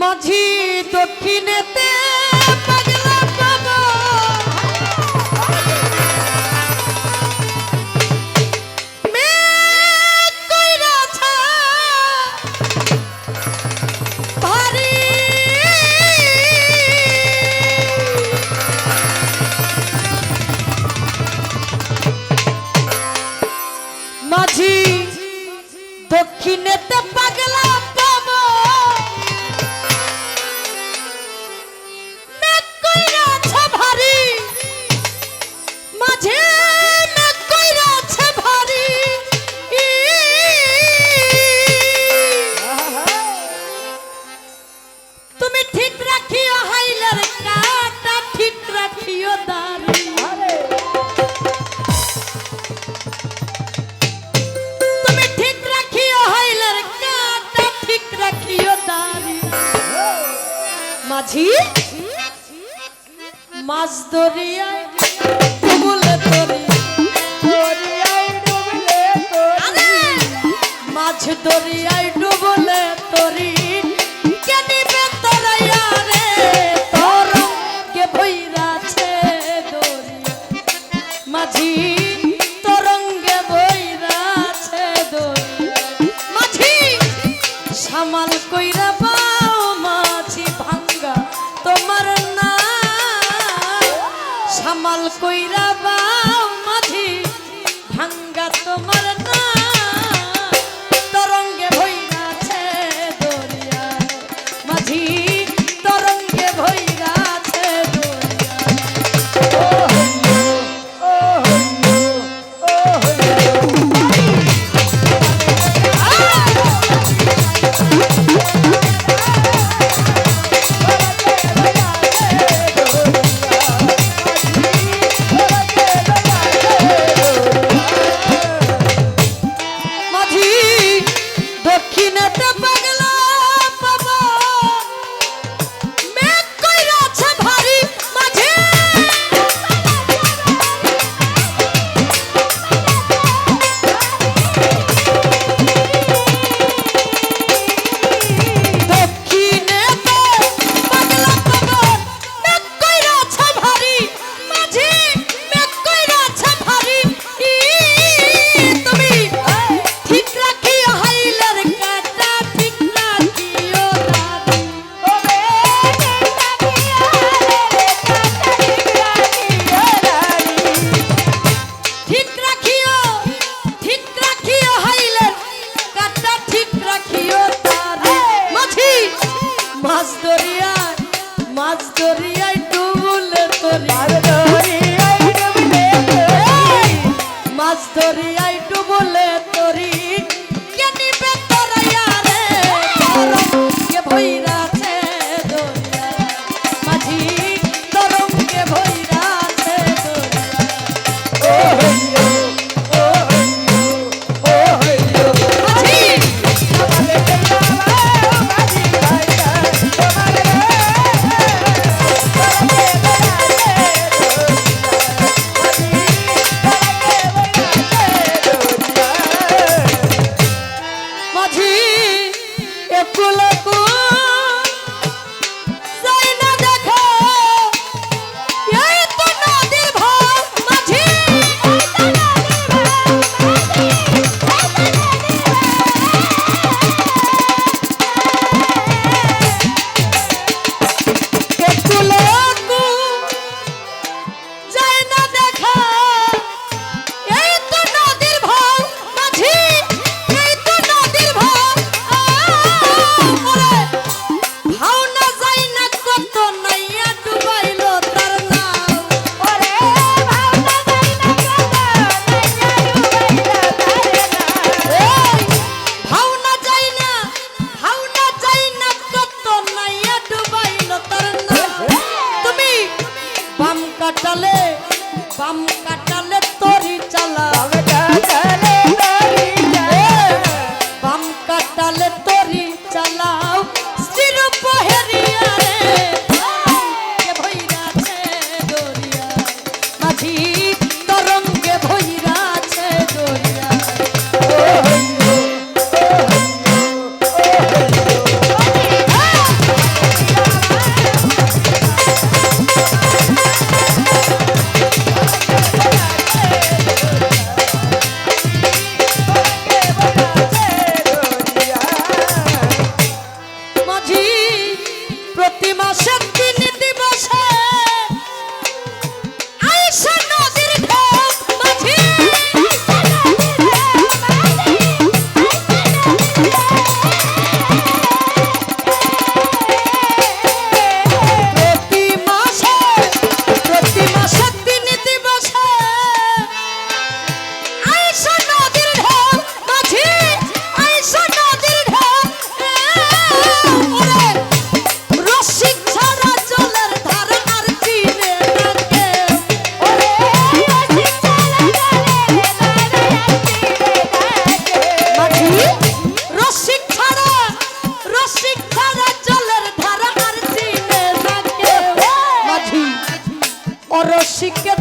মাঝি দক্ষিণেতে পাগলা বাবা মেঘ কইরাছে ভারী মাঝি দক্ষিণেতে পাগলা বাবা মেঘ কইরাছে ভারী মাঝে মেঘ কইরাছে ভারী তুমি ঠিক রাখিও হাইলের কাটা ঠিক রাখিও দাড়ি তুমি ঠিক রাখিও হাইলের কাটা ঠিক রাখিও দাড়ি মাঝি মাছ দরিয়ায় ডুবলে তরি মাছ দরিয়ায় ডুবলে তরি কেনিবে তরাইয়া রে তরঙ্গে বইরাছে দরিয়া মাঝি তরঙ্গে বইরাছে দরিয়া মাঝি সামাল কইরা বাও মাঝি ভাঙ্গা তোমার না সামাল কইরা বাও মাঝি ভাঙ্গা তোমার না তরঙ্গে ভইরাছে দরিয়া মাঝি তরঙ্গে ভইরাছে মাঝি দক্ষিণেতে পাগলা বাবা মেঘ কইরাছে ভারী মাঝি দক্ষিণেতে পাগলা বাবা মেঘ কইরাছে ভারী মাঝি মেঘ কইরাছে ভারী তুমি ঠিক রাখিও হাইলের কাটা ঠিক রাখিও দাড়ি ঠিক রাখিও হাইলের কাটা ঠিক রাখিও দাড়ি মাঝি মাছ দরিয়ায় ডুবলে তরি মাছ দরিয়ায় ডুবলে তরি কেনিবে তরাইয়া রে তরঙ্গে ভইরাছে দরিয়া মাঝি তরঙ্গে ভইরাছে দরিয়া মাঝি মাঝি একুলকু যাই না দেখো এই তো নদীর ভাব মাঝি একুলকু যাই না দেখো এই তো নদীর ভাব মাঝি এই তো নদীর ভাব ওরে ভাওনা যাই না কত নাইয়া ডুবাইলো তার নাম ওরে ভাওনা যাই না কত নাইয়া ডুবাইলো তার নাম ভাওনা যাই না কত নাইয়া ডুবাইলো তার নাম তুমি বাম কাটালে তরি চালাও বাম কাটালে তরি চালাও স্থির পহেরিয়া রে তরঙ্গে ভইরাছে দরিয়া মাঝি তরঙ্গে ভইরাছে দরিয়া প্রতি মাসে 3 দিবসে আইসা নদীর ঢেউ মাঝি প্রতি মাসে 3 দিবসে আইসা নদীর ঢেউ মাঝি আইসা নদীর ঢেউ ওরে রসিক ছাড়া জলের ধার আর চিনে না কেউ ওরে রসিক ছাড়া জলের ধার আর চিনে না কেউ মাঝি রসিক ছাড়া জলের ধার আর চিনে না কেউ মাঝি ও রসিকের